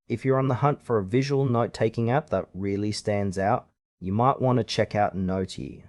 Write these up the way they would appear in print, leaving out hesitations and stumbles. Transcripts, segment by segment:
If you're on the hunt for a visual note-taking app that really stands out, you might want to check out Noteey.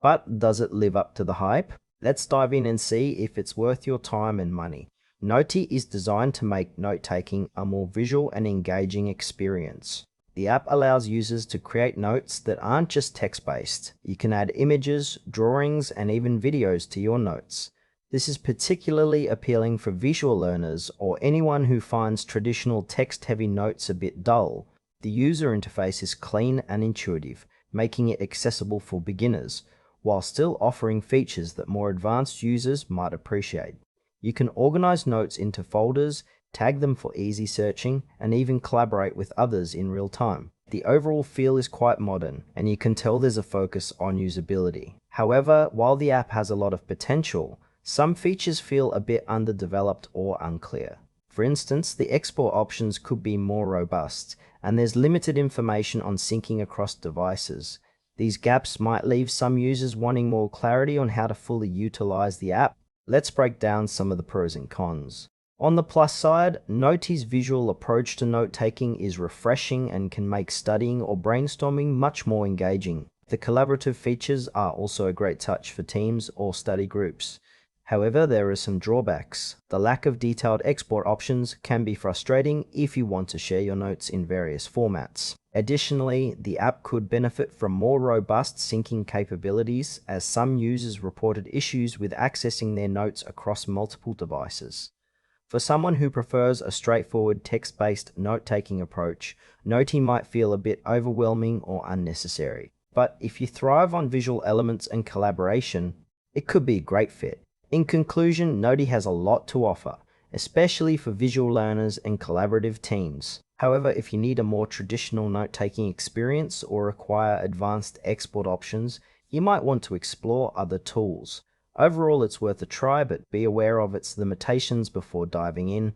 But does it live up to the hype? Let's dive in and see if it's worth your time and money. Noteey is designed to make note-taking a more visual and engaging experience. The app allows users to create notes that aren't just text-based. You can add images, drawings, and even videos to your notes. This is particularly appealing for visual learners or anyone who finds traditional text-heavy notes a bit dull. The user interface is clean and intuitive, making it accessible for beginners, while still offering features that more advanced users might appreciate. You can organize notes into folders, tag them for easy searching, and even collaborate with others in real time. The overall feel is quite modern, and you can tell there's a focus on usability. However, while the app has a lot of potential, some features feel a bit underdeveloped or unclear. For instance, the export options could be more robust, and there's limited information on syncing across devices. These gaps might leave some users wanting more clarity on how to fully utilize the app. Let's break down some of the pros and cons. On the plus side, Noteey's visual approach to note-taking is refreshing and can make studying or brainstorming much more engaging. The collaborative features are also a great touch for teams or study groups. However, there are some drawbacks. The lack of detailed export options can be frustrating if you want to share your notes in various formats. Additionally, the app could benefit from more robust syncing capabilities, as some users reported issues with accessing their notes across multiple devices. For someone who prefers a straightforward text-based note-taking approach, Noteey might feel a bit overwhelming or unnecessary. But if you thrive on visual elements and collaboration, it could be a great fit. In conclusion, Noteey has a lot to offer, especially for visual learners and collaborative teams. However, if you need a more traditional note-taking experience or require advanced export options, you might want to explore other tools. Overall, it's worth a try, but be aware of its limitations before diving in.